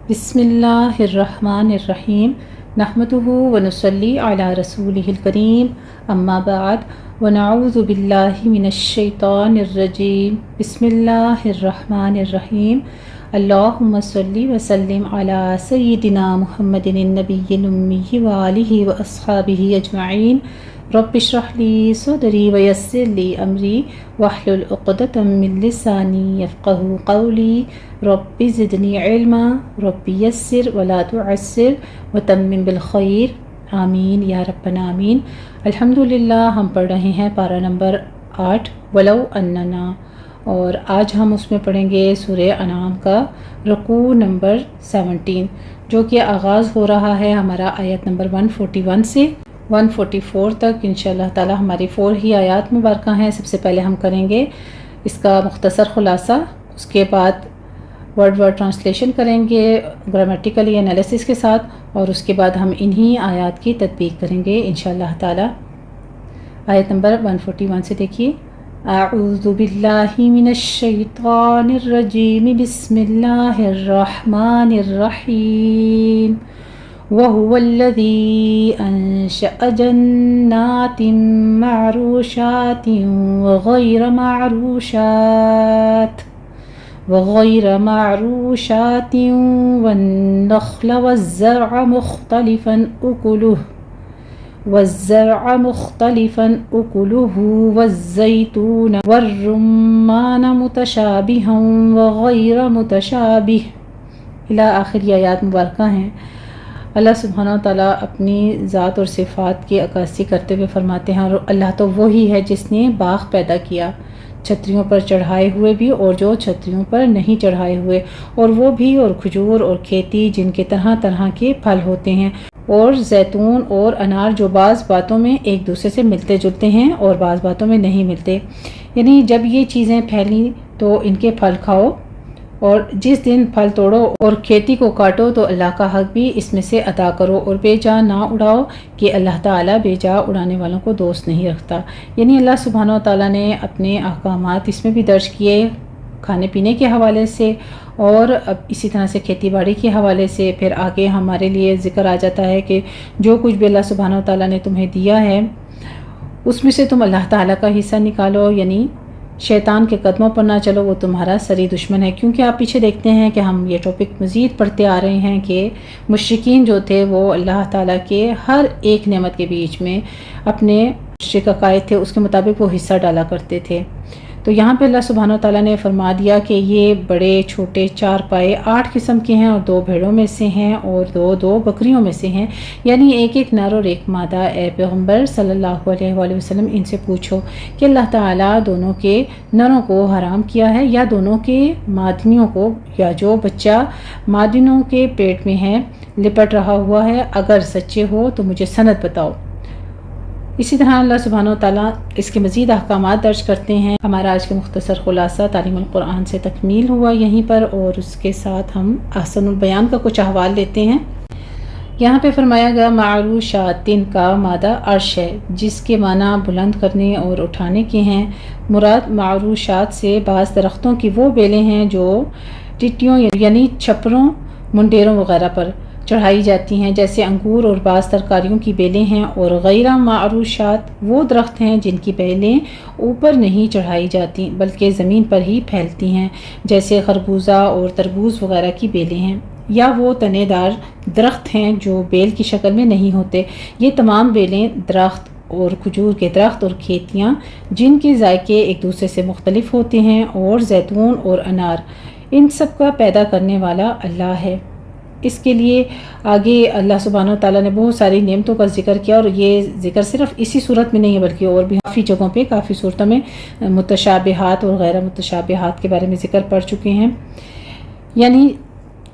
بسم اللہ الرحمن الرحیم نحمدہ ونصلی علی رسولہ الکریم اما بعد ونعوذ باللہ من الشیطان الرجیم بسم اللہ الرحمن الرحیم اللہم صلی وسلم علی سیدنا محمد النبی الامی وآلہ واصحابہ اجمعین رب اشرح لی صدری ویسر لی امری واحلل عقدۃ من لسانی یفقہوا قولی رب زدنی علما رب یسر ولا تعسر وتمم بالخیر آمین یا ربنا آمین۔ الحمدللہ ہم پڑھ رہے ہیں پارہ نمبر 8 ولو اننا، اور آج ہم اس میں پڑھیں گے سورہ انعام کا رکوع نمبر 17، جو کہ آغاز ہو رہا ہے ہمارا آیت نمبر 141 سے 144 تک۔ انشاءاللہ تعالی ہماری 4 ہی آیات مبارکہ ہیں۔ سب سے پہلے ہم کریں گے اس کا مختصر خلاصہ، اس کے بعد ورڈ ٹرانسلیشن کریں گے گرامیٹیکلی انالیسس کے ساتھ، اور اس کے بعد ہم انہی آیات کی تطبیق کریں گے انشاءاللہ تعالی۔ آیت نمبر 141 سے دیکھیے، اعوذ باللہ من الشیطان الرجیم بسم اللہ الرحمن الرحیم وَهُوَ الَّذِي أَنشَأَ جَنَّاتٍ مَّعْرُوشَاتٍ وَغَيْرَ مَعْرُوشَاتٍ وَالنَّخْلَ وَالزَّرْعَ مُخْتَلِفًا أُكُلُهُ وَالزَّيْتُونَ وَالرُّمَّانَ مُتَشَابِهًا وَغَيْرَ مُتَشَابِهٍ الی آخر یہ آیات مبارکہ ہیں۔ اللہ سبحانہ و تعالیٰ اپنی ذات اور صفات کی عکاسی کرتے ہوئے فرماتے ہیں، اور اللہ تو وہی ہے جس نے باغ پیدا کیا، چھتریوں پر چڑھائے ہوئے بھی اور جو چھتریوں پر نہیں چڑھائے ہوئے، اور وہ بھی، اور کھجور اور کھیتی جن کے طرح طرح کے پھل ہوتے ہیں، اور زیتون اور انار جو بعض باتوں میں ایک دوسرے سے ملتے جلتے ہیں اور بعض باتوں میں نہیں ملتے۔ یعنی جب یہ چیزیں پھیلیں تو ان کے پھل کھاؤ، اور جس دن پھل توڑو اور کھیتی کو کاٹو تو اللہ کا حق بھی اس میں سے ادا کرو، اور بے جا نہ اڑاؤ کہ اللہ تعالیٰ بے جا اڑانے والوں کو دوست نہیں رکھتا۔ یعنی اللہ سبحانہ و تعالیٰ نے اپنے احکامات اس میں بھی درج کیے، کھانے پینے کے حوالے سے، اور اب اسی طرح سے کھیتی باڑی کے حوالے سے۔ پھر آگے ہمارے لیے ذکر آ جاتا ہے کہ جو کچھ بھی اللہ سبحانہ و تعالیٰ نے تمہیں دیا ہے اس میں سے تم اللہ تعالیٰ کا حصہ نکالو، یعنی شیطان کے قدموں پر نہ چلو، وہ تمہارا سری دشمن ہے۔ کیونکہ آپ پیچھے دیکھتے ہیں کہ ہم یہ ٹاپک مزید پڑھتے آ رہے ہیں کہ مشرکین جو تھے وہ اللہ تعالیٰ کے ہر ایک نعمت کے بیچ میں اپنے مشرک عقائد تھے اس کے مطابق وہ حصہ ڈالا کرتے تھے۔ تو یہاں پہ اللہ سبحانہ و تعالیٰ نے فرما دیا کہ یہ بڑے چھوٹے 4 پائے 8 قسم کے ہیں، اور 2 بھیڑوں میں سے ہیں اور 2 بکریوں میں سے ہیں، یعنی ایک نر اور ایک مادہ۔ اے پیغمبر صلی اللہ علیہ وآلہ وسلم ان سے پوچھو کہ اللہ تعالیٰ دونوں کے نروں کو حرام کیا ہے یا دونوں کے مادنیوں کو، یا جو بچہ مادنوں کے پیٹ میں ہے لپٹ رہا ہوا ہے، اگر سچے ہو تو مجھے سند بتاؤ۔ اسی طرح اللہ سبحانہ و تعالیٰ اس کے مزید احکامات درج کرتے ہیں۔ ہمارا آج کا مختصر خلاصہ تعلیم القرآن سے تکمیل ہوا یہیں پر، اور اس کے ساتھ ہم احسن البیان کا کچھ احوال لیتے ہیں۔ یہاں پہ فرمایا گیا معروشاتن کا مادہ عرش ہے، جس کے معنی بلند کرنے اور اٹھانے کے ہیں۔ مراد معروشات سے بعض درختوں کی وہ بیلیں ہیں جو ٹٹیوں یعنی چھپروں، منڈیروں وغیرہ پر چڑھائی جاتی ہیں، جیسے انگور اور بعض ترکاریوں کی بیلیں ہیں۔ اور غیر معروشات وہ درخت ہیں جن کی بیلیں اوپر نہیں چڑھائی جاتی بلکہ زمین پر ہی پھیلتی ہیں، جیسے خربوزہ اور تربوز وغیرہ کی بیلیں ہیں۔ یا وہ تنے دار درخت ہیں جو بیل کی شکل میں نہیں ہوتے۔ یہ تمام بیلیں درخت اور کھجور کے درخت اور کھیتیاں جن کے ذائقے ایک دوسرے سے مختلف ہوتے ہیں، اور زیتون اور انار، ان سب کا پیدا کرنے والا اللہ ہے۔ اس کے لیے آگے اللہ سبحانہ و تعالیٰ نے بہت ساری نعمتوں کا ذکر کیا، اور یہ ذکر صرف اسی صورت میں نہیں ہے بلکہ اور بھی کافی جگہوں پہ کافی صورتوں میں متشابہات اور غیر متشابہات کے بارے میں ذکر پڑ چکے ہیں۔ یعنی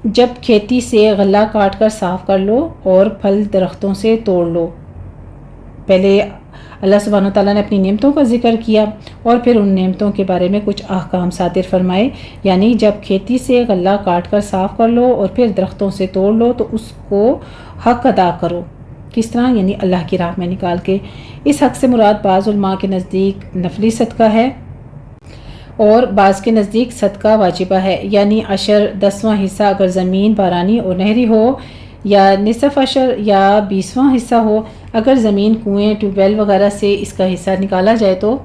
جب کھیتی سے غلہ کاٹ کر صاف کر لو اور پھل درختوں سے توڑ لو، پہلے اللہ سبحانہ وتعالیٰ نے اپنی نعمتوں کا ذکر کیا اور پھر ان نعمتوں کے بارے میں کچھ احکام صادر فرمائے۔ یعنی جب کھیتی سے غلہ کاٹ کر صاف کر لو اور پھر درختوں سے توڑ لو تو اس کو حق ادا کرو۔ کس طرح؟ یعنی اللہ کی راہ میں نکال کے۔ اس حق سے مراد بعض علماء کے نزدیک نفلی صدقہ ہے، اور بعض کے نزدیک صدقہ واجبہ ہے، یعنی عشر 10واں حصہ اگر زمین بارانی اور نہری ہو، یا نصف عشر یا 20واں حصہ ہو اگر زمین کنویں ٹیوب ویل وغیرہ سے اس کا حصہ نکالا جائے تو۔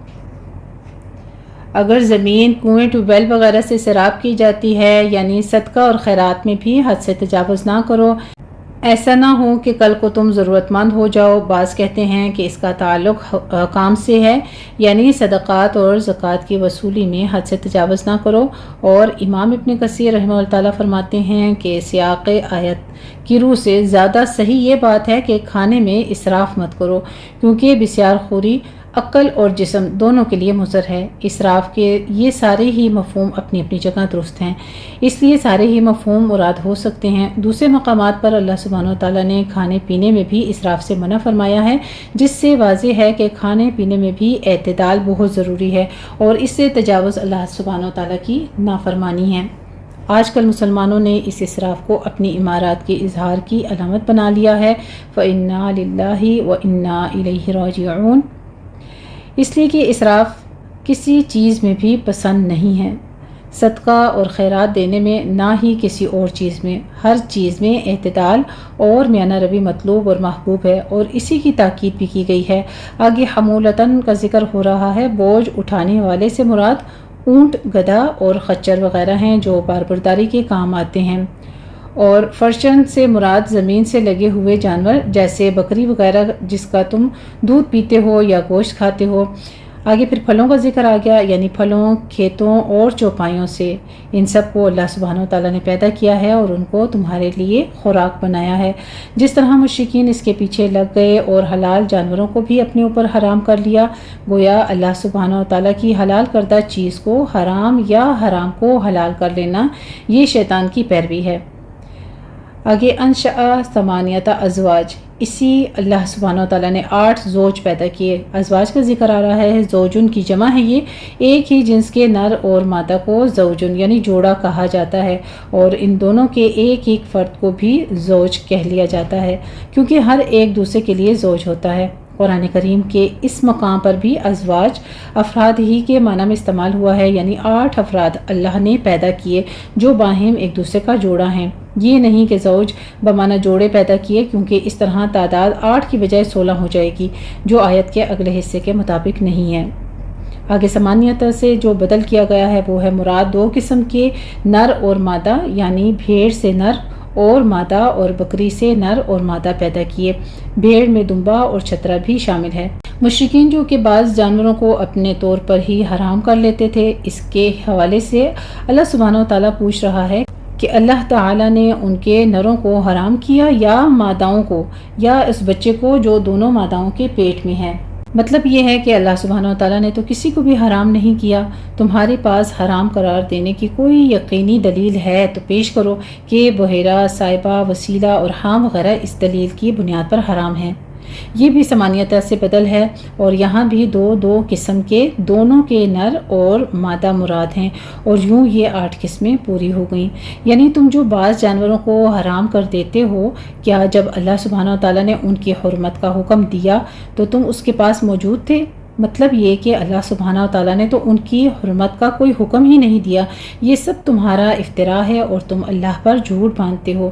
اگر زمین کنویں ٹیوب ویل وغیرہ سے سیراب کی جاتی ہے، یعنی صدقہ اور خیرات میں بھی حد سے تجاوز نہ کرو، ایسا نہ ہو کہ کل کو تم ضرورت مند ہو جاؤ۔ بعض کہتے ہیں کہ اس کا تعلق کام سے ہے، یعنی صدقات اور زکوٰۃ کی وصولی میں حد سے تجاوز نہ کرو۔ اور امام ابن کثیر رحمہ اللہ تعالیٰ فرماتے ہیں کہ سیاق آیت کی روح سے زیادہ صحیح یہ بات ہے کہ کھانے میں اسراف مت کرو، کیونکہ بسیار خوری عقل اور جسم دونوں کے لیے مضر ہے۔ اسراف کے یہ سارے ہی مفہوم اپنی اپنی جگہ درست ہیں، اس لیے سارے ہی مفہوم مراد ہو سکتے ہیں۔ دوسرے مقامات پر اللہ سبحانہ وتعالیٰ نے کھانے پینے میں بھی اسراف سے منع فرمایا ہے، جس سے واضح ہے کہ کھانے پینے میں بھی اعتدال بہت ضروری ہے، اور اس سے تجاوز اللہ سبحانہ وتعالیٰ کی نافرمانی ہے۔ آج کل مسلمانوں نے اس اسراف کو اپنی عمارات کے اظہار کی علامت بنا لیا ہے۔ فَإِنَّا لِلَّهِ وَإِنَّا إِلَيْهِ رَاجِعُونَ، اس لیے کہ اسراف کسی چیز میں بھی پسند نہیں ہے، صدقہ اور خیرات دینے میں نہ ہی کسی اور چیز میں۔ ہر چیز میں اعتدال اور میانہ روی مطلوب اور محبوب ہے، اور اسی کی تاکید بھی کی گئی ہے۔ آگے حمولتاً کا ذکر ہو رہا ہے۔ بوجھ اٹھانے والے سے مراد اونٹ، گدھا اور خچر وغیرہ ہیں جو باربرداری کے کام آتے ہیں، اور فرشن سے مراد زمین سے لگے ہوئے جانور جیسے بکری وغیرہ جس کا تم دودھ پیتے ہو یا گوشت کھاتے ہو۔ آگے پھر پھلوں کا ذکر آ گیا، یعنی پھلوں، کھیتوں اور چوپایوں سے۔ ان سب کو اللہ سبحانہ وتعالیٰ نے پیدا کیا ہے اور ان کو تمہارے لیے خوراک بنایا ہے۔ جس طرح مشرکین اس کے پیچھے لگ گئے اور حلال جانوروں کو بھی اپنے اوپر حرام کر لیا، گویا اللہ سبحانہ وتعالیٰ کی حلال کردہ چیز کو حرام یا حرام کو حلال کر لینا یہ شیطان کی پیروی ہے۔ آگے انشأ ثمانیۃ ازواج، اسی اللہ سبحانہ وتعالیٰ نے 8 زوج پیدا کیے۔ ازواج کا ذکر آ رہا ہے، زوجن کی جمع ہے، یہ ایک ہی جنس کے نر اور مادہ کو زوجن یعنی جوڑا کہا جاتا ہے، اور ان دونوں کے ایک ایک فرد کو بھی زوج کہہ لیا جاتا ہے، کیونکہ ہر ایک دوسرے کے لیے زوج ہوتا ہے۔ قرآن کریم کے اس مقام پر بھی ازواج افراد ہی کے معنی میں استعمال ہوا ہے، یعنی 8 افراد اللہ نے پیدا کیے جو باہم ایک دوسرے کا جوڑا ہیں۔ یہ نہیں کہ زوج بمعنی جوڑے پیدا کیے، کیونکہ اس طرح تعداد 8 کی بجائے 16 ہو جائے گی، جو آیت کے اگلے حصے کے مطابق نہیں ہے۔ آگے سمانیت سے جو بدل کیا گیا ہے وہ ہے مراد 2 قسم کے نر اور مادہ، یعنی بھیڑ سے نر اور مادہ اور بکری سے نر اور مادہ پیدا کیے۔ بھیڑ میں دمبا اور چھترا بھی شامل ہے۔ مشرکین جو کہ بعض جانوروں کو اپنے طور پر ہی حرام کر لیتے تھے، اس کے حوالے سے اللہ سبحانہ وتعالیٰ پوچھ رہا ہے کہ اللہ تعالیٰ نے ان کے نروں کو حرام کیا یا ماداؤں کو، یا اس بچے کو جو دونوں ماداؤں کے پیٹ میں ہے۔ مطلب یہ ہے کہ اللہ سبحانہ وتعالیٰ نے تو کسی کو بھی حرام نہیں کیا۔ تمہارے پاس حرام قرار دینے کی کوئی یقینی دلیل ہے تو پیش کرو کہ بحیرہ، سائبہ، وسیلہ اور حام وغیرہ اس دلیل کی بنیاد پر حرام ہیں۔ یہ بھی سمانیت سے بدل ہے، اور یہاں بھی 2 قسم کے دونوں کے نر اور مادہ مراد ہیں، اور یوں یہ 8 قسمیں پوری ہو گئیں۔ یعنی تم جو بعض جانوروں کو حرام کر دیتے ہو، کیا جب اللہ سبحانہ وتعالیٰ نے ان کی حرمت کا حکم دیا تو تم اس کے پاس موجود تھے؟ مطلب یہ کہ اللہ سبحانہ وتعالیٰ نے تو ان کی حرمت کا کوئی حکم ہی نہیں دیا۔ یہ سب تمہارا افتراء ہے اور تم اللہ پر جھوٹ باندھتے ہو،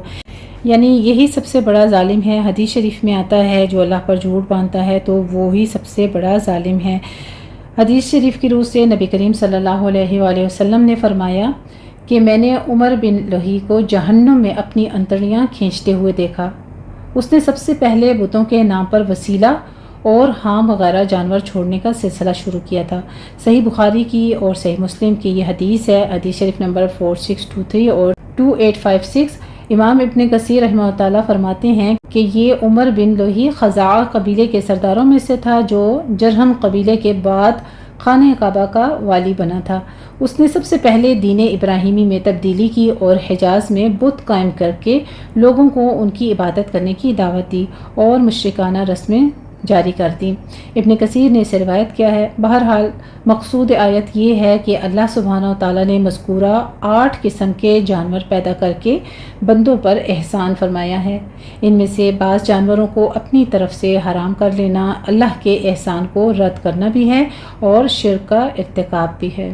یعنی یہی سب سے بڑا ظالم ہے۔ حدیث شریف میں آتا ہے جو اللہ پر جھوٹ باندھتا ہے تو وہی سب سے بڑا ظالم ہے۔ حدیث شریف کی روح سے نبی کریم صلی اللہ علیہ وآلہ وسلم نے فرمایا کہ میں نے عمر بن لوہی کو جہنم میں اپنی انتڑیاں کھینچتے ہوئے دیکھا۔ اس نے سب سے پہلے بتوں کے نام پر وسیلہ اور حام وغیرہ جانور چھوڑنے کا سلسلہ شروع کیا تھا۔ صحیح بخاری کی اور صحیح مسلم کی یہ حدیث ہے، حدیث شریف نمبر 4623 اور 2856۔ امام ابن کثیر رحمہ اللہ تعالیٰ فرماتے ہیں کہ یہ عمر بن لوہی خزاعہ قبیلے کے سرداروں میں سے تھا جو جرہم قبیلے کے بعد خانہ کعبہ کا والی بنا تھا۔ اس نے سب سے پہلے دین ابراہیمی میں تبدیلی کی اور حجاز میں بت قائم کر کے لوگوں کو ان کی عبادت کرنے کی دعوت دی اور مشرکانہ رسمیں جاری کر دی۔ ابن کثیر نے اسے روایت کیا ہے۔ بہرحال مقصود آیت یہ ہے کہ اللہ سبحانہ وتعالیٰ نے مذکورہ 8 قسم کے جانور پیدا کر کے بندوں پر احسان فرمایا ہے۔ ان میں سے بعض جانوروں کو اپنی طرف سے حرام کر لینا اللہ کے احسان کو رد کرنا بھی ہے اور شرک کا ارتکاب بھی ہے۔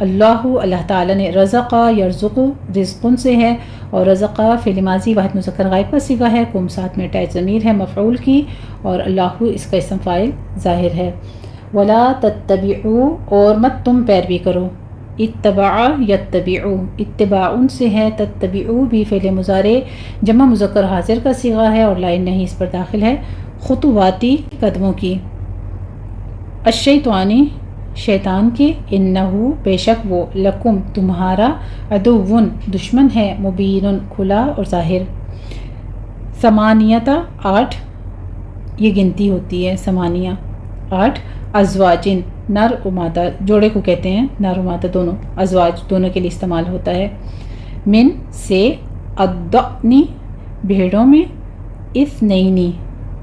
اللہ اللہ تعالیٰ نے، رزقا یرزق رزقن سے ہے، اور رزقا فعل ماضی واحد مذکر غائب کا صیغہ ہے، کم ساتھ میں اٹیچ ضمیر ہے مفعول کی، اور اللہ اس کا اسم فاعل ظاہر ہے۔ ولا تتبعوا اور مت تم پیروی کرو، اتبع یتبعو اتباع سے ہے، تتبعو بھی فعل مضارع جمع مذکر حاضر کا صیغہ ہے اور لائن نہیں اس پر داخل ہے، خطواتی قدموں کی، الشیطانی شیطان کی، انہو بے شک وہ، لکم تمہارا، عدوٌ دشمن ہے، مبین کھلا اور ظاہر۔ ثمانیتا 8 یہ گنتی ہوتی ہے، ثمانیہ 8، ازواجن نر و مادہ جوڑے کو کہتے ہیں، نر و مادہ دونوں، ازواج دونوں کے لیے استعمال ہوتا ہے، من سے، الضأنی بھیڑوں میں، اثنینی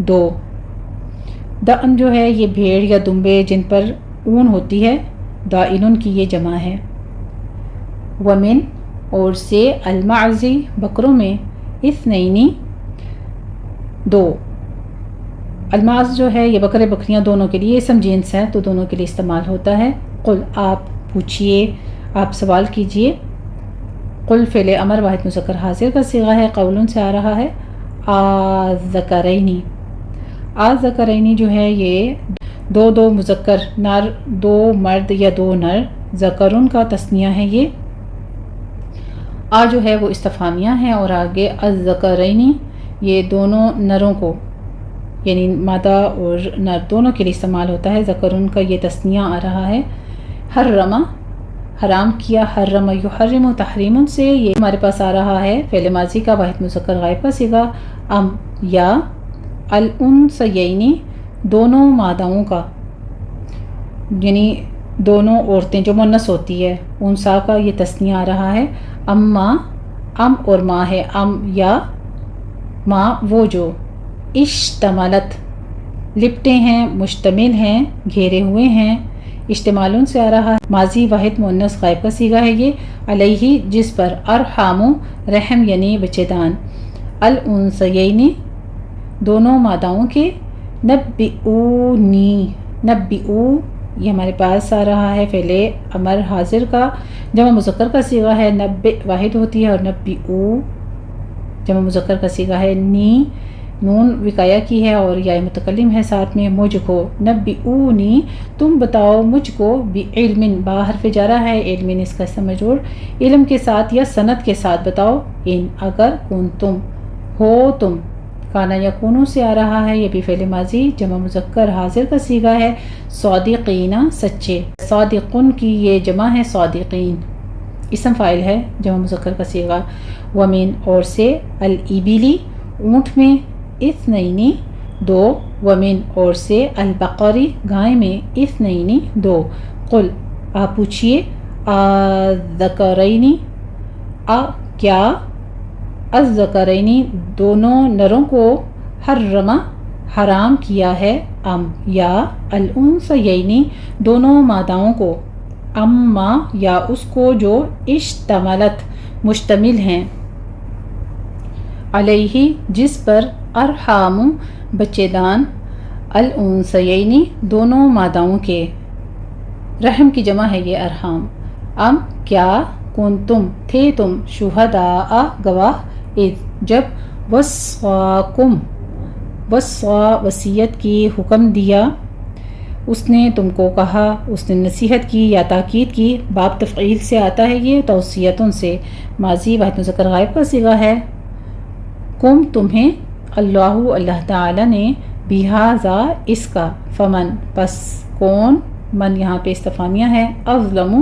2، دأن جو ہے یہ بھیڑ یا دمبے جن پر اون ہوتی ہے، دائنن کی یہ جمع ہے، ومن اور سے، المعزی بکروں میں، اثنینی 2، الماز جو ہے یہ بکرے بکریاں دونوں کے لیے اسم جنس ہے تو دونوں کے لیے استعمال ہوتا ہے۔ قل آپ پوچھئے، آپ سوال کیجئے، قل فعل امر واحد مذکر حاضر کا صیغہ ہے، قولن سے آ رہا ہے، آذکرینی آذکرینی جو ہے یہ دو مذکر نر، 2 مرد یا 2 نر، ذکرن کا تثنیہ ہے یہ، جو ہے وہ استفہامیہ ہے، اور آگے الذکرینی یہ دونوں نروں کو یعنی مادہ اور نر دونوں کے لیے استعمال ہوتا ہے، ذکرن کا یہ تثنیہ آ رہا ہے، حرم حرام کیا، حرم یحرم تحریمن سے یہ ہمارے پاس آ رہا ہے فعل ماضی کا واحد مذکر غائب کا صیغہ، یا الانثیین دونوں ماداؤں کا، یعنی دونوں عورتیں جو مؤنث ہوتی ہے، انثیٰ کا یہ تثنیہ آ رہا ہے، اما اور ماں ہے، یا ماں وہ جو، اشتملت لپٹے ہیں، مشتمل ہیں، گھیرے ہوئے ہیں، اشتمالن سے آ رہا ہے، ماضی واحد مؤنث غائب کا صیغہ ہے یہ، علیہ جس پر، ارحام رحم یعنی بچے دان، الانثیین دونوں ماداؤں کے، نبئونی نبئو یہ ہمارے پاس آ رہا ہے فعل امر حاضر کا جمع مذکر کا صیغہ ہے، نبئ واحد ہوتی ہے اور نبئو جمع مذکر کا صیغہ ہے، نون وقایا کی ہے اور یا متکلم ہے ساتھ میں، مجھ کو، نبئونی تم بتاؤ مجھ کو، بعلم با حرف جارہ ہے، علم اس کا اسم مجرور، علم کے ساتھ یا سند کے ساتھ بتاؤ، ان اگر کنتم ہو تم، کانا یکونو سے آ رہا ہے، یہ بھی فعل ماضی جمع مذکر حاضر کا صیغہ ہے، صادقین سچے، صادقن کی یہ جمع ہے، صادقین اسم فاعل ہے جمع مذکر کا صیغہ، ومن اور سے، الابلی اونٹ میں، اثنینی 2، ومن اور سے، البقری گائے میں، اثنینی 2، قل آپ پوچھئے، الذکرینی کیا، الذکرینی دونوں نروں کو، حرم حرام کیا ہے، یا الانثیین دونوں ماداؤں کو، اما یا اس کو جو، اشتملت مشتمل ہیں، علیہ جس پر، ارحام بچے دان، الانثیین دونوں ماداؤں کے، رحم کی جمع ہے یہ ارحام، کیا، کنتم تھے تم، شہداء گواہ، جب، وصاکم وصا وصیت کی، حکم دیا، اس نے تم کو کہا، اس نے نصیحت کی یا تاکید کی، باب تفعیل سے آتا ہے یہ، توصیتن سے، ماضی واحد مذکر غائب کا صیغہ ہے، کم تمہیں، اللہ اللہ تعالی نے، بہذا اس کا، فمن پس کون، من یہاں پہ استفہامیہ ہے، اظلم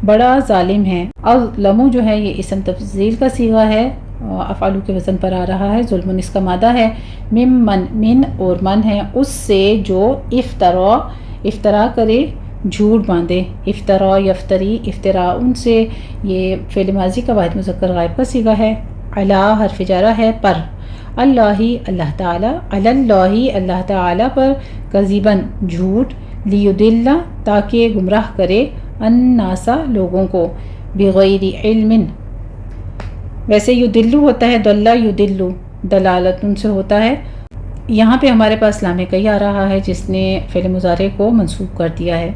بڑا ظالم ہے، اظلم جو ہے یہ اسم تفضیل کا صیغہ ہے، افعالو کے وزن پر آ رہا ہے، ظلم اس کا مادہ ہے، من اور من ہے، اس سے جو، افطرا کرے، جھوٹ باندھے، افطرا یفتری افطراء ان سے، یہ فعل ماضی کا واحد مذکر غائب کا صیغہ ہے، علی حرف جارہ ہے، پر، اللہ اللہ تعالی، علی اللہ اللہ تعالی پر، کذباً جھوٹ، لیدل تاکہ گمراہ کرے، الناس لوگوں کو، بغیر علم ویسے یدلو ہوتا ہے، دلہ یدلو دلالت ان سے ہوتا ہے، یہاں پہ ہمارے پاس لام کئی آ رہا ہے جس نے فعل مضارع کو منصوب کر دیا ہے۔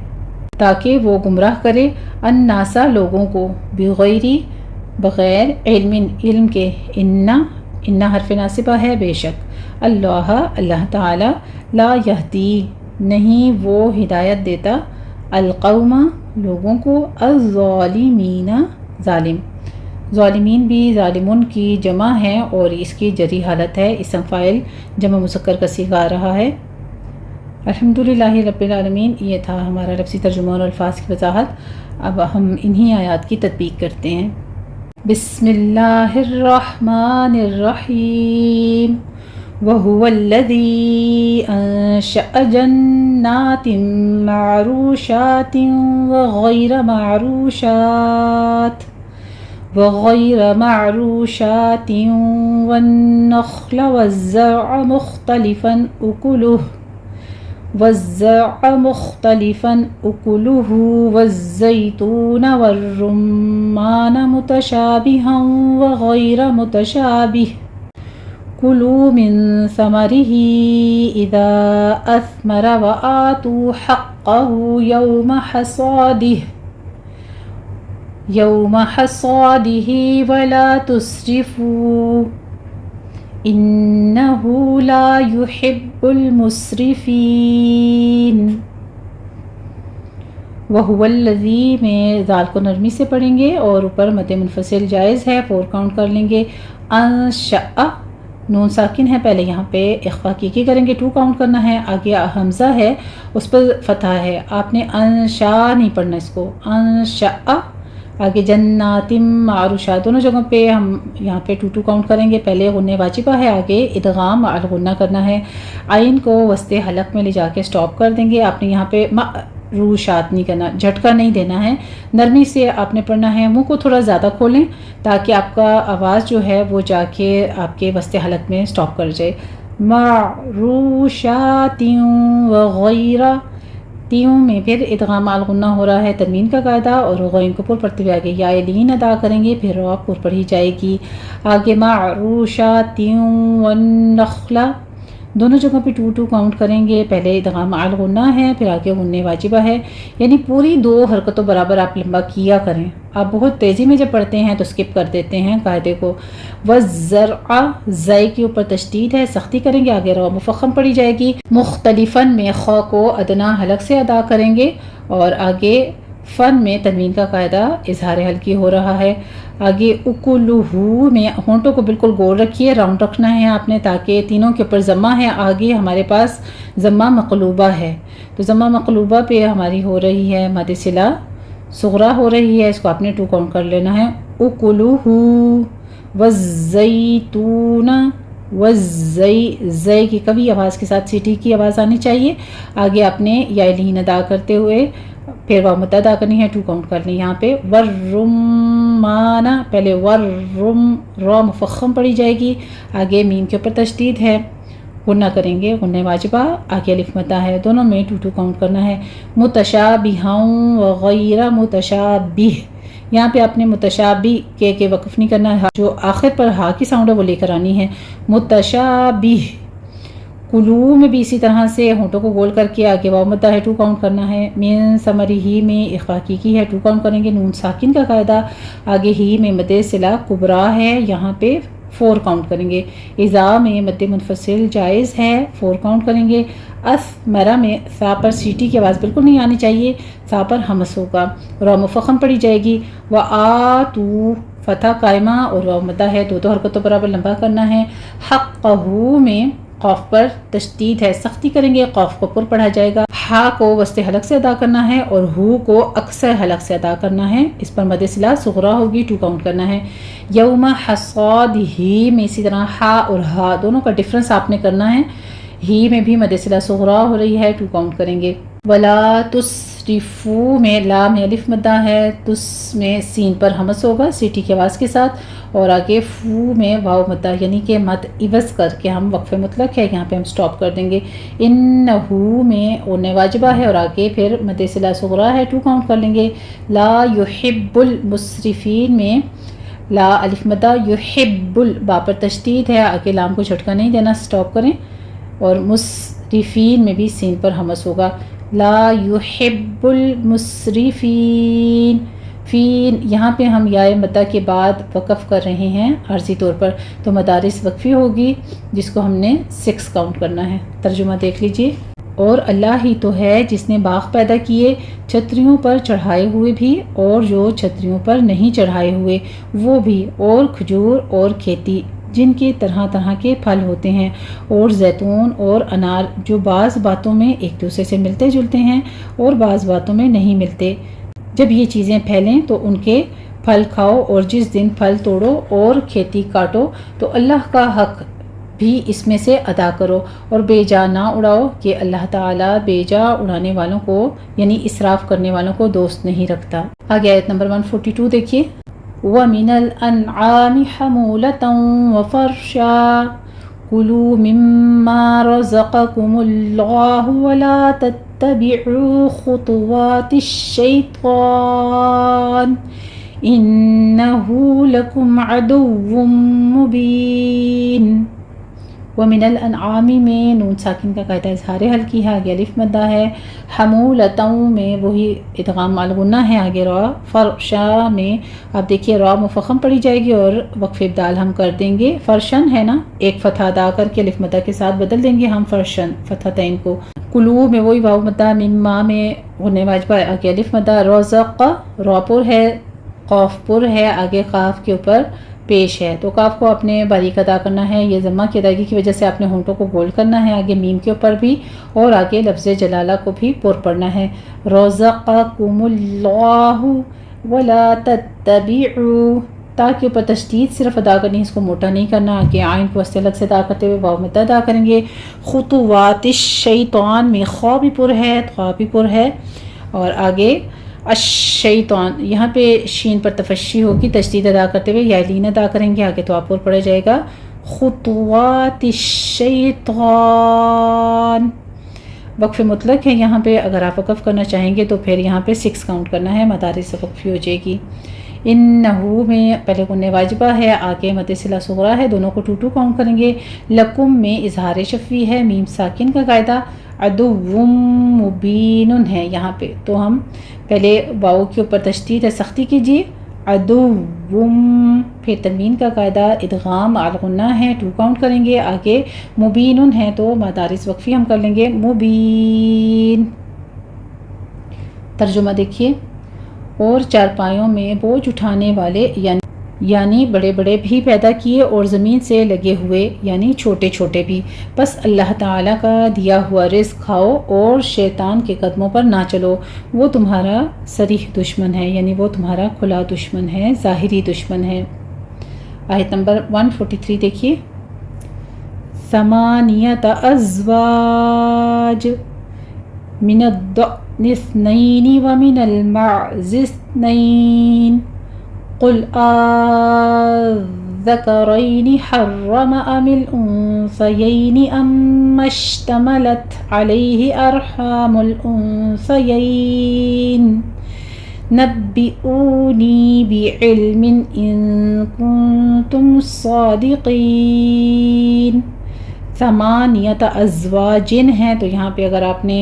تاکہ وہ گمراہ کرے الناسا لوگوں کو بغیری بغیر علم کے ان حرف ناصبہ ہے بے شک اللہ تعالی لا یہدی نہیں وہ ہدایت دیتا القوم لوگوں کو الظالمین ظالمین بھی ظالمون کی جمع ہے اور اس کی جری حالت ہے، اسم فاعل جمع مذکر کا صیغہ آ رہا ہے۔ الحمدللہ رب العالمین، یہ تھا ہمارا لفظی ترجمہ اور الفاظ کی وضاحت۔ اب ہم انہی آیات کی تطبیق کرتے ہیں۔ بسم اللہ الرحمن الرحیم وَهُوَ الَّذِي أَنشَأَ جَنَّاتٍ مَّعْرُوشَاتٍ وَغَيْرَ مَعْرُوشَاتٍ وَالنَّخْلَ وَالزَّرْعَ مُخْتَلِفًا أُكُلُهُ وَالزَّيْتُونَ وَالرُّمَّانَ مُتَشَابِهًا وَغَيْرَ مُتَشَابِهٍ كُلُوا مِن ثَمَرِهِ إِذَا أَثْمَرَ وَآتُوا حَقَّهُ يَوْمَ حَصَادِهِ وَلَا تُسْرِفُوا إِنَّهُ لَا يُحِبُّ الْمُسْرِفِينَ۔ وَهُوَ الَّذِي میں ذال کو نرمی سے پڑھیں گے اور اوپر مد منفصل جائز ہے، 4 کاؤنٹ کر لیں گے۔ انشأ نون ساکن ہے، پہلے یہاں پہ اخفا کی کریں گے، 2 کاؤنٹ کرنا ہے۔ آگے حمزہ ہے، اس پر فتح ہے، آپ نے انشا نہیں پڑھنا اس کو، انشأ۔ آگے جنات معروشات، دونوں جگہوں پہ ہم یہاں پہ 2 کاؤنٹ کریں گے، پہلے غنہ واجبہ ہے، آگے ادغام الغنہ کرنا ہے۔ عین کو وسط حلق میں لے جا کے سٹاپ کر دیں گے، آپ نے یہاں پہ معروشات نہیں کرنا، جھٹکا نہیں دینا ہے، نرمی سے آپ نے پڑھنا ہے۔ منہ کو تھوڑا زیادہ کھولیں تاکہ آپ کا آواز جو ہے وہ جا کے آپ کے وسط حلق میں سٹاپ کر جائے۔ معروشات وغیرہ، تیوں میں پھر ادغام الغنہ ہو رہا ہے، تنوین کا قاعدہ، اور غین کو پر پڑھتے ہوئے آگے یا لین ادا کریں گے، پھر را پر پڑھی جائے گی۔ آگے معروشات والنخل، دونوں جگہوں پہ 2 کاؤنٹ کریں گے، پہلے ادغام الغنہ ہے، پھر آگے غنہ واجبہ ہے، یعنی پوری 2 حرکتوں برابر آپ لمبا کیا کریں۔ آپ بہت تیزی میں جب پڑھتے ہیں تو اسکپ کر دیتے ہیں قاعدے کو۔ والزرع، زے کے اوپر تشدید ہے، سختی کریں گے، آگے را مفخم پڑھی جائے گی۔ مختلفاً میں خا کو ادنا حلق سے ادا کریں گے، اور آگے فن میں تنوین کا قاعدہ اظہار حلقی ہو رہا ہے۔ آگے اکلہ میں ہونٹوں کو بالکل گول رکھیے، راؤنڈ رکھنا ہے آپ نے تاکہ تینوں کے اوپر ضمہ ہے، آگے ہمارے پاس ضمہ مقلوبہ ہے، تو ضمہ مقلوبہ پہ ہماری ہو رہی ہے مد صلہ صغریٰ ہو رہی ہے، اس کو آپ نے 2 کاؤنٹ کر لینا ہے۔ اکلہ والزیتون، زئی کی کبھی آواز کے ساتھ سیٹی کی آواز آنی چاہیے، آگے آپ نے یا لین ادا کرتے ہوئے پھر واو مد ادا کرنی ہے، 2 کاؤنٹ کرنی ہے یہاں پہ۔ والرمان، پہلے را مفخم پڑھی جائے گی، آگے میم کے اوپر تشدید ہے، غنہ کریں گے، غنہ واجبہ، آگے الف مدہ ہے، دونوں میں 2 کاؤنٹ کرنا ہے۔ متشابہاں وغیر متشابہ، یہاں پہ آپ نے متشابہ کے وقف نہیں کرنا ہے، جو آخر پر ہا کی ساؤنڈ ہے وہ لے کر آنی ہے، متشابہ۔ کلو میں بھی اسی طرح سے ہونٹوں کو گول کر کے آگے واو مدہ ہے، 2 کاؤنٹ کرنا ہے۔ من ثمرہ میں اخفا کی ہے، 2 کاؤنٹ کریں گے، نون ساکن کا قاعدہ، آگے ہی میں مد صلہ کبریٰ ہے، یہاں پہ 4 کاؤنٹ کریں گے۔ اذا میں مد منفصل جائز ہے، 4 کاؤنٹ کریں گے۔ اثمرہ میں سا پر سیٹی کی آواز بالکل نہیں آنی چاہیے، سا پر ہمس ہوگا، را مفخم پڑھی جائے گی۔ وآتو فتح قائمہ اور واو مدہ ہے، 2 حرکتوں برابر لمبا کرنا ہے۔ حقہ میں قاف پر تشدید ہے، سختی کریں گے، قاف کو پر پڑھا جائے گا، ہا کو وسط حلق سے ادا کرنا ہے اور ہو کو اکثر حلق سے ادا کرنا ہے، اس پر مد صلہ صغریٰ ہوگی، 2 کاؤنٹ کرنا ہے۔ یوم حصادہ میں اسی طرح ہا اور ہا دونوں کا ڈفرنس آپ نے کرنا ہے، ہی میں بھی مد صلہ صغریٰ ہو رہی ہے، 2 کاؤنٹ کریں گے۔ ولا تسرفوا میں لام میں الف مدہ ہے، تس میں سین پر ہمس ہوگا سیٹی کی آواز کے ساتھ، اور آگے فو میں واو مدہ یعنی کہ مد عوض کر کے ہم وقف مطلق ہے، یہاں پہ ہم سٹاپ کر دیں گے۔ انہو میں غنہ واجبہ ہے اور آگے پھر مد صلہ صغریٰ ہے، 2 کاؤنٹ کر لیں گے۔ لا یحب المسرفین میں لا الف مدہ، یحب با پر تشدید ہے، آگے لام کو جھٹکا نہیں دینا، سٹاپ کریں، اور مسرفین میں بھی سین پر ہمس ہوگا۔ لا يحب المسرفین، فین یہاں پہ ہم یا مدہ کے بعد وقف کر رہے ہیں عارضی طور پر، تو مدارس وقفی ہوگی جس کو ہم نے 6 کاؤنٹ کرنا ہے۔ ترجمہ دیکھ لیجئے۔ اور اللہ ہی تو ہے جس نے باغ پیدا کیے چھتریوں پر چڑھائے ہوئے بھی اور جو چھتریوں پر نہیں چڑھائے ہوئے وہ بھی، اور کھجور اور کھیتی جن کے طرح طرح کے پھل ہوتے ہیں، اور زیتون اور انار جو بعض باتوں میں ایک دوسرے سے ملتے جلتے ہیں اور بعض باتوں میں نہیں ملتے۔ جب یہ چیزیں پھیلیں تو ان کے پھل کھاؤ، اور جس دن پھل توڑو اور کھیتی کاٹو تو اللہ کا حق بھی اس میں سے ادا کرو، اور بے جا نہ اڑاؤ کہ اللہ تعالیٰ بے جا اڑانے والوں کو یعنی اسراف کرنے والوں کو دوست نہیں رکھتا۔ آگے آیت نمبر 142 دیکھیے۔ وَمِنَ الْأَنْعَامِ حَمُولَةً وَفَرْشًا كُلُوا مِمَّا رَزَقَكُمُ اللَّهُ وَلَا تَتَّبِعُوا خُطُوَاتِ الشَّيْطَانِ إِنَّهُ لَكُمْ عَدُوٌّ مُبِينٌ۔ وَمِنَ الْأَنْعَامِ میں نون ساکن کا قاعدہ اظہار حلقی ہے، آگے الف مدہ ہے۔ حمولتوں میں وہی ادغام مع الغنہ ہے، آگے را۔ فرشا میں آپ دیکھیے را مفخم پڑھی جائے گی اور وقف ابدال ہم کر دیں گے۔ فرشن ہے نا، ایک فتح ادا کر کے الف مدہ کے ساتھ بدل دیں گے ہم فرشن فتحتین کو۔ کلو میں وہی واو مدہ، مما میں غنہ واجبہ ہے، آگے الف مدہ۔ رزق را پر ہے، قاف پر ہے، آگے قاف کے اوپر پیش ہے، تو قاف کو اپنے باریک ادا کرنا ہے، یہ ضمہ کی ادائیگی کی وجہ سے اپنے ہونٹوں کو گول کرنا ہے، آگے میم کے اوپر بھی اور آگے لفظ جلالہ کو بھی پر پڑھنا ہے۔ رزقکم اللہ ولا تتبعوا، تا کے اوپر تشدید صرف ادا کرنی ہے، اس کو موٹا نہیں کرنا، آگے عین کو اس الگ سے ادا کرتے ہوئے واو مدہ ادا کریں گے۔ خطوات الشیطان میں خا بھی پر ہے، خا بھی پر ہے، اور آگے الشیطان یہاں پہ شین پر تفشی ہوگی، تشدید ادا کرتے ہوئے یا لین ادا کریں گے، آگے تو آپ پر پڑا جائے گا خطوات الشیطان۔ وقف مطلق ہے یہاں پہ، اگر آپ وقف کرنا چاہیں گے تو پھر یہاں پہ 6 کاؤنٹ کرنا ہے، مدارس سے وقفی ہو جائے گی۔ انہو میں پہلے غنہ واجبہ ہے، آگے مد صلہ صغریٰ ہے، دونوں کو 2 کاؤنٹ کریں گے۔ لکم میں اظہار شفوی ہے، میم ساکن کا قاعدہ، عدو مبین ہے یہاں پہ، تو ہم پہلے واؤ کے اوپر تشدید ہے، سختی کیجیے، عدو، پھر تنوین کا قاعدہ ادغام الغنہ ہے، 2 کاؤنٹ کریں گے، آگے مبین ہے تو مدارس وقفی ہم کر لیں گے، مبین۔ ترجمہ دیکھیے۔ اور چارپائیوں میں بوجھ اٹھانے والے یعنی بڑے بڑے بھی پیدا کیے اور زمین سے لگے ہوئے یعنی چھوٹے چھوٹے بھی، بس اللہ تعالیٰ کا دیا ہوا رزق کھاؤ اور شیطان کے قدموں پر نہ چلو، وہ تمہارا صریح دشمن ہے، یعنی وہ تمہارا کھلا دشمن ہے، ظاہری دشمن ہے۔ آیت نمبر 143 دیکھیے۔ ثمانیۃ ازواج من الضأن اثنین ومن المعز اثنین قل آذکرین حرم ام الانثیین ام اشتملت علیہ ارحام الانثیین نبئونی بعلم ان کنتم صادقین۔ ثمانیۃ ازواجن ہے، تو یہاں پہ اگر آپ نے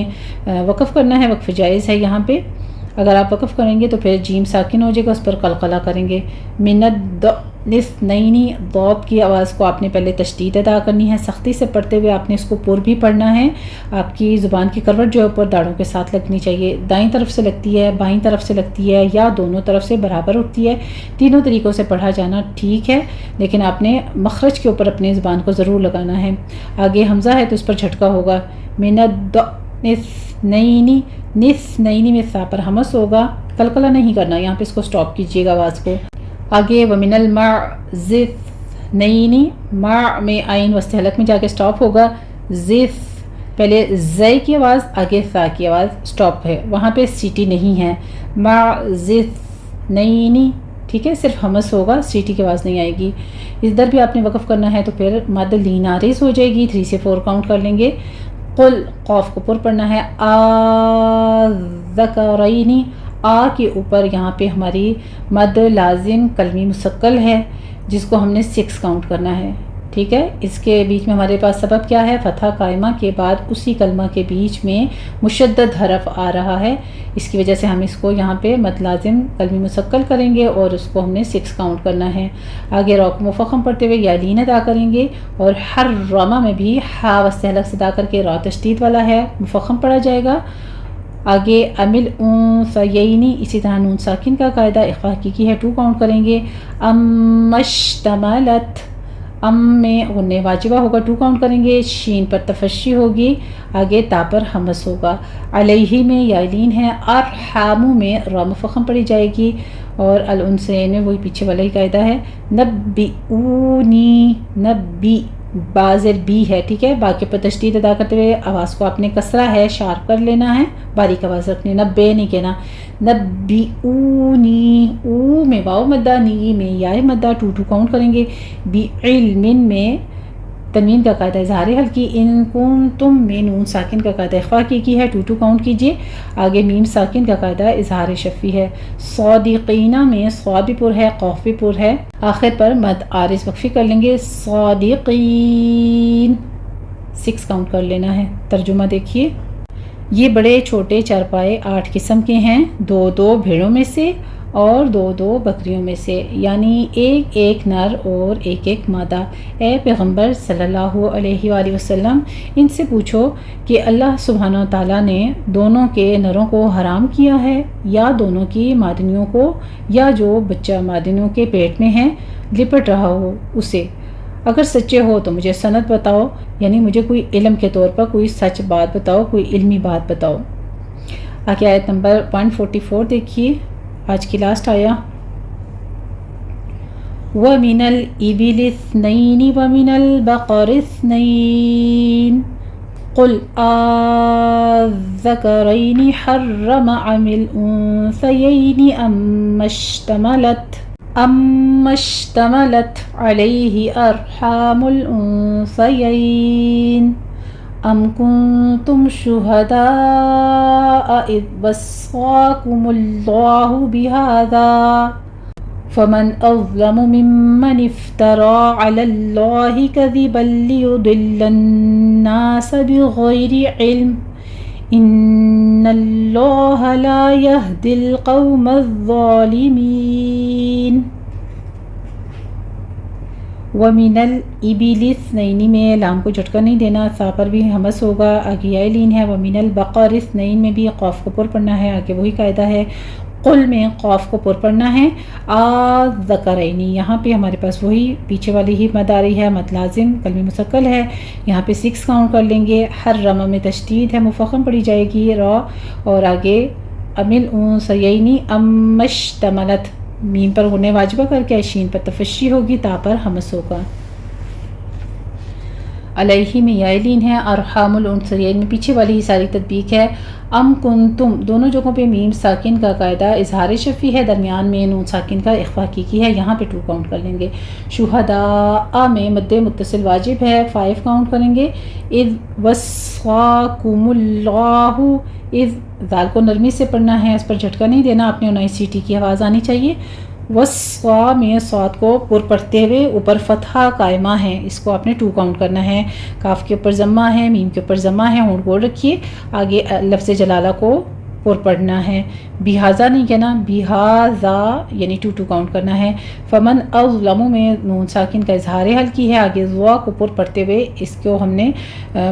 وقف کرنا ہے، وقف جائز ہے یہاں پہ، اگر آپ وقف کریں گے تو پھر جیم ساکن ہو جائے گا، اس پر قلقلہ کریں گے۔ من الضأن اثنین، ضاد کی آواز کو آپ نے پہلے تشدید ادا کرنی ہے، سختی سے پڑھتے ہوئے آپ نے اس کو پر بھی پڑھنا ہے، آپ کی زبان کی کروٹ جو ہے اوپر داڑھوں کے ساتھ لگنی چاہیے، دائیں طرف سے لگتی ہے، بائیں طرف سے لگتی ہے یا دونوں طرف سے برابر اٹھتی ہے، تینوں طریقوں سے پڑھا جانا ٹھیک ہے، لیکن آپ نے مخرج کے اوپر اپنی زبان کو ضرور لگانا ہے۔ آگے حمزہ ہے تو اس پر جھٹکا ہوگا، من الضأن اثنین، نثنین میں سا پر ہمس ہوگا، قلقلہ نہیں کرنا، یہاں پہ اس کو سٹاپ کیجئے گا آواز کو۔ آگے ومن المعز اثنین، مع میں آئین وسط حلق میں جا کے سٹاپ ہوگا، زف پہلے زے کی آواز آگے سا کی آواز سٹاپ ہے، وہاں پہ سیٹی نہیں ہے، معز اثنین، ٹھیک ہے، صرف ہمس ہوگا، سیٹی کی آواز نہیں آئے گی۔ ادھر بھی آپ نے وقف کرنا ہے تو پھر مد لین عارض ہو جائے گی، 3 سے 4 کاؤنٹ کر لیں گے۔ قل قاف کو پر پڑھنا ہے، آذکرین، آ کے اوپر یہاں پہ ہماری مد لازم کلمی مسقل ہے جس کو ہم نے 6 کاؤنٹ کرنا ہے، ٹھیک ہے، اس کے بیچ میں ہمارے پاس سبب کیا ہے؟ فتح قائمہ کے بعد اسی کلمہ کے بیچ میں مشدد حرف آ رہا ہے، اس کی وجہ سے ہم اس کو یہاں پہ مد لازم کلمی مسکل کریں گے اور اس کو ہم نے 6 کاؤنٹ کرنا ہے۔ آگے را کو مفخم پڑھتے ہوئے یا لین ادا کریں گے، اور ہر رامہ میں بھی ہا وسط حلق سے ادا کر کے را تشدید والا ہے مفخم پڑھا جائے گا۔ آگے امل انثیین، اسی طرح نون ساکن کا قاعدہ اخفا حقیقی ہے، 2 کاؤنٹ کریں گے۔ امشتملت، ام میں غنہ واجبہ ہوگا، 2 کاؤنٹ کریں گے۔ شین پر تفشی ہوگی، آگے تا پر حمس ہوگا۔ علیہ میں یا لین ہے، ارحام میں را مفخم پڑھی جائے گی، اور الانثیین میں وہی پیچھے والا ہی قاعدہ ہے۔ نبئونی، نبی بازر بی ہے، ٹھیک ہے، با کے پر تشدید ادا کرتے ہوئے آواز کو آپ نے کسرہ ہے شارپ کر لینا ہے، باریک آواز رکھنی، نبے نہیں کہنا۔ نبئونی، او میں واو مدہ، نی میں یا مدہ، 2 کاؤنٹ کریں گے۔ بعلم میں تنوین کا قاعدہ اظہار حلقی، ان کنتم میں نون ساکن کا قاعدہ اخفا کی ہے، 2 کاؤنٹ کیجئے۔ آگے میم ساکن کا قاعدہ اظہار شفی ہے۔ صادقینہ میں صاد بھی پر ہے، قاف بھی پر ہے، آخر پر مد عارض وقفی کر لیں گے، صادقین، 6 کاؤنٹ کر لینا ہے۔ ترجمہ دیکھیے، یہ بڑے چھوٹے چارپائے 8 قسم کے ہیں، 2 بھیڑوں میں سے اور 2 بکریوں میں سے، یعنی ایک نر اور ایک مادہ۔ اے پیغمبر صلی اللہ علیہ وآلہ وسلم، ان سے پوچھو کہ اللہ سبحانہ وتعالیٰ نے دونوں کے نروں کو حرام کیا ہے یا دونوں کی مادنیوں کو، یا جو بچہ مادنیوں کے پیٹ میں ہے لپٹ رہا ہو اسے؟ اگر سچے ہو تو مجھے سند بتاؤ، یعنی مجھے کوئی علم کے طور پر کوئی سچ بات بتاؤ، کوئی علمی بات بتاؤ۔ آگے آیت نمبر 144 دیکھیے، آج کی لاسٹ آیا۔ وَمِنَ الْإِبِلِ اثْنَيْنِ وَمِنَ الْبَقَرِ اثْنَيْنِ قُلْ آذَّكَرَيْنِ حَرَّمَ أَمِ الْأُنثَيَيْنِ أَمَّا اشْتَمَلَتْ عَلَيْهِ أَرْحَامُ الْأُنثَيَيْنِ أَمْ كُنْتُمْ شُهَدَاءَ إِذْ وَصَّاكُمُ اللَّهُ بِهَذَا فَمَنْ أَظْلَمُ مِمَّنِ افْتَرَى عَلَى اللَّهِ كَذِبًا لِيُضِلَّ النَّاسَ بِغَيْرِ عِلْمٍ إِنَّ اللَّهَ لَا يَهْدِي الْقَوْمَ الظَّالِمِينَ۔ وَمِنَ الْإِبِلِ اثْنَيْنِ میں لام کو جھٹکا نہیں دینا، سا پر بھی حمس ہوگا، آگے یا لین ہے۔ وَمِنَ الْبَقَرِ اثْنَيْنِ میں بھی قاف کو پر پڑھنا ہے، آگے وہی قاعدہ ہے۔ قل میں قاف کو پر پڑھنا ہے۔ آذکرین، یہاں پہ ہمارے پاس وہی پیچھے والی ہی مد آ رہی ہے، مد لازم کلمی مسکل ہے، یہاں پہ 6 کاؤنٹ کر لیں گے۔ حرم میں تشدید ہے، مفخم پڑھی جائے گی را، اور آگے امل انثیین اما اشتملت، میم پر غنہ واجبہ کر کے شین پر تفشی ہوگی، تا پر حمس ہوگا۔ علیہ میں یا لین ہے، ارحام الانثیین میں پیچھے والی ہی ساری تطبیق ہے۔ ام کنتم، دونوں جگہوں پہ میم ساکن کا قاعدہ اظہار شفی ہے، درمیان میں نون ساکن کا اخفا حقیقی ہے، یہاں پہ 2 کاؤنٹ کر لیں گے۔ شہداء میں مد متصل واجب ہے، 5 کاؤنٹ کریں گے۔ اذ وصاکم اللہ، اذ ذال کو نرمی سے پڑھنا ہے، اس پر جھٹکا نہیں دینا، آپ نے 19 کی آواز آنی چاہیے۔ وصا میں صاد کو پر پڑھتے ہوئے اوپر فتحہ قائمہ ہے، اس کو آپ نے 2 کاؤنٹ کرنا ہے۔ کاف کے اوپر ضمہ ہے، میم کے اوپر ضمہ ہے، ہونٹ گول رکھیے، آگے لفظ جلالہ کو پر پڑھنا ہے، بہذا نہیں کہنا، بہذا یعنی 2 کاؤنٹ کرنا ہے۔ فمن اظلم میں نون ساکن کا اظہار حلقی ہے، آگے ضوا کو پر پڑھتے ہوئے اس کو ہم نے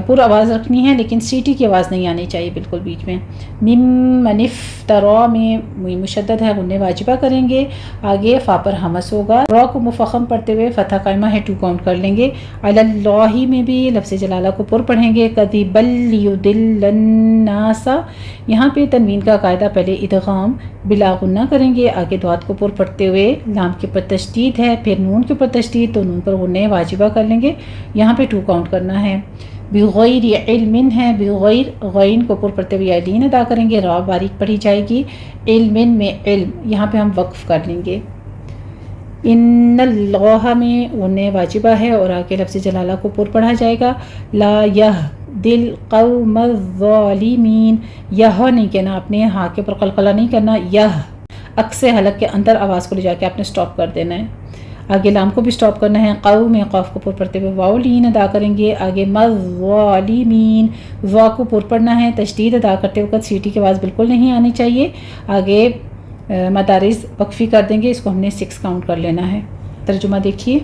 پر آواز رکھنی ہے، لیکن سیٹی کی آواز نہیں آنی چاہیے بالکل بیچ میں۔ ممن افترا میں مشدد ہے، غنہ واجبہ کریں گے، آگے فا پر حمس ہوگا، را کو مفخم پڑھتے ہوئے فتح قائمہ ہے، 2 کاؤنٹ کر لیں گے۔ علی اللہ میں بھی لفظ جلالہ کو پر پڑھیں گے، کذبا لیضل الناس، یہاں پہ تنوین کا قاعدہ پہلے ادغام بلا غنہ کریں گے، آگے دوات کو پر پڑھتے ہوئے لام کے اوپر تشدید ہے، پھر نون کے اوپر تشدید، تو نون پر غنہ واجبہ کر لیں گے، یہاں پہ 2 کاؤنٹ کرنا ہے۔ بغیر علم ہے، بغیر غین کو پر پڑھتے ہوئے لین ادا کریں گے، را باریک پڑھی جائے گی۔ علم میں علم، یہاں پہ ہم وقف کر لیں گے۔ ان اللہ میں غنہ واجبہ ہے، اور آگے لفظ جلالہ کو پر پڑھا جائے گا۔ لا یہدی القوم الظالمین، یہ نہیں کہنا، آپ نے ہاں کے اوپر قلقلہ نہیں کرنا، یہ عکس حلق کے اندر آواز کو لے جا کے آپ نے سٹاپ کر دینا ہے۔ آگے لام کو بھی سٹاپ کرنا ہے، قو میں قاف کو پر پڑھتے ہوئے واو لین ادا کریں گے، آگے مظالمین وا کو پر پڑھنا ہے، تشدید ادا کرتے وقت سیٹی کی آواز بالکل نہیں آنی چاہیے، آگے مدارس وقفی کر دیں گے، اس کو ہم نے 6 کاؤنٹ کر لینا ہے۔ ترجمہ دیکھیے،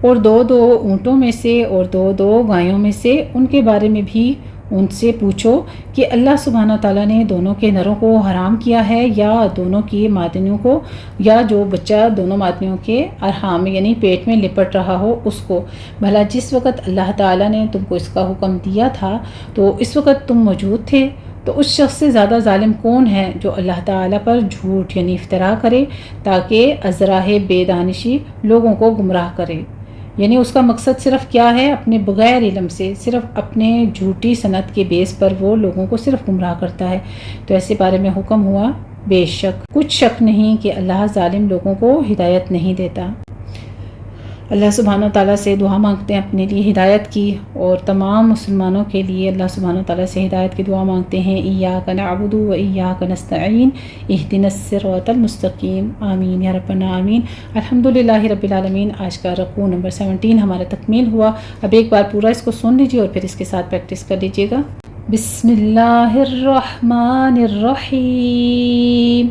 اور دو اونٹوں میں سے اور دو گایوں میں سے ان کے بارے میں بھی ان سے پوچھو کہ اللہ سبحانہ تعالیٰ نے دونوں کے نروں کو حرام کیا ہے یا دونوں کی مادنیوں کو، یا جو بچہ دونوں مادنیوں کے ارحام میں یعنی پیٹ میں لپٹ رہا ہو اس کو۔ بھلا جس وقت اللہ تعالیٰ نے تم کو اس کا حکم دیا تھا تو اس وقت تم موجود تھے، تو اس شخص سے زیادہ ظالم کون ہے جو اللہ تعالیٰ پر جھوٹ یعنی افترا کرے تاکہ ازراہ بے دانشی لوگوں کو گمراہ کرے۔ یعنی اس کا مقصد صرف کیا ہے، اپنے بغیر علم سے صرف اپنے جھوٹی صنعت کے بیس پر وہ لوگوں کو صرف گمراہ کرتا ہے۔ تو ایسے بارے میں حکم ہوا، بے شک کچھ شک نہیں کہ اللہ ظالم لوگوں کو ہدایت نہیں دیتا۔ اللہ سبحانہ تعالیٰ سے دعا مانگتے ہیں اپنے لیے ہدایت کی، اور تمام مسلمانوں کے لیے اللہ سبحانہ تعالیٰ سے ہدایت کی دعا مانگتے ہیں۔ ایاک نعبد و ایاک نستعین اہدنا الصراط المستقیم، آمین یا ربنا آمین۔ الحمدللہ رب العالمین۔ آج کا رکوع نمبر 17 ہمارا تکمیل ہوا۔ اب ایک بار پورا اس کو سن لیجیے اور پھر اس کے ساتھ پریکٹس کر لیجیے گا۔ بسم اللہ الرحمن الرحیم۔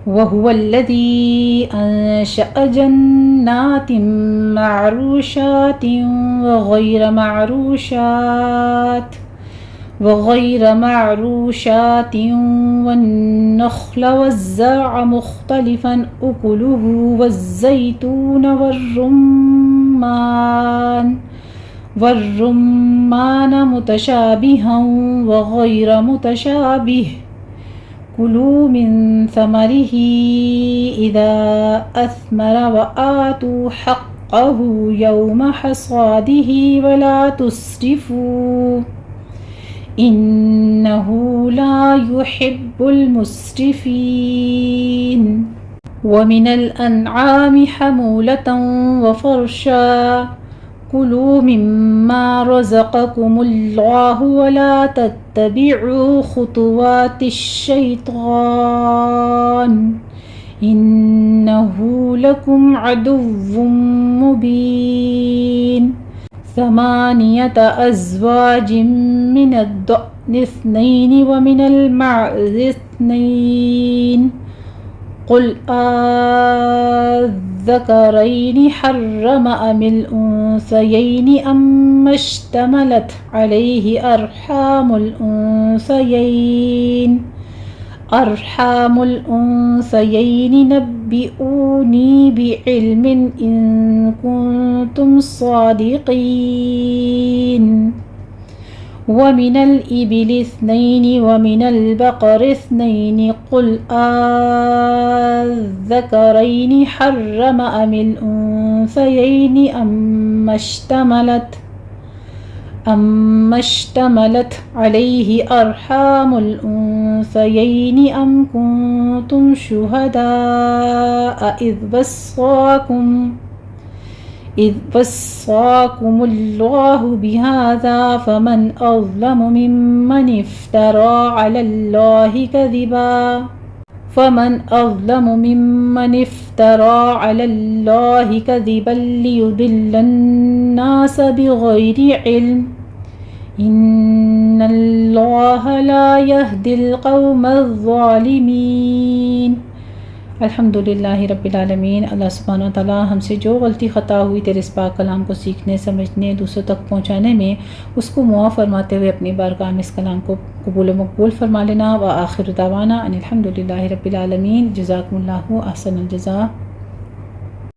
وَهُوَ الَّذِي أَنشَأَ جَنَّاتٍ مَّعْرُوشَاتٍ وَغَيْرَ مَعْرُوشَاتٍ وَالنَّخْلَ وَالزَّرْعَ مُخْتَلِفًا أُكُلُهُ وَالزَّيْتُونَ وَالرُّمَّانَ مُتَشَابِهًا وَغَيْرَ مُتَشَابِهٍ، كُلُوا مِن ثَمَرِهِ إِذَا أَثْمَرَ وَآتُوا حَقَّهُ يَوْمَ حَصَادِهِ وَلَا تُسْرِفُوا إِنَّهُ لَا يُحِبُّ الْمُسْرِفِينَ۔ وَمِنَ الْأَنْعَامِ حَمُولَةً وَفَرْشًا، كُلُوا مِمَّا رَزَقَكُمُ اللَّهُ وَلَا تَتَّبِعُوا خُطُوَاتِ الشَّيْطَانِ إِنَّهُ لَكُمْ عَدُوٌّ مُّبِينٌ۔ 8 أزواج من الضأن 2 ومن المعز 2، قل الذكرين حرم أم الأنثيين أما اشتملت عليه أرحام الأنثيين نبئوني بعلم إن كنتم صادقين۔ ومن الإبل 2 ومن البقر 2، قل الذكرين حرم أم الأنثيين أما اشتملت عليه أرحام الأنثيين أم كنتم شهداء إذ وصاكم الله بهذا فمن أظلم ممن افترى على الله كذبا ليضل الناس بغير علم إن الله لا يهدي القوم الظالمين۔ الحمدللہ رب العالمین۔ اللہ سبحانہ وتعالیٰ ہم سے جو غلطی خطا ہوئی تیرے اس پاک کلام کو سیکھنے، سمجھنے، دوسروں تک پہنچانے میں، اس کو معاف فرماتے ہوئے اپنی بارگاہ میں اس کلام کو قبول و مقبول فرما لینا۔ وآخر دعوانا ان الحمدللہ رب العالمین۔ جزاکم اللہ احسن الجزاء۔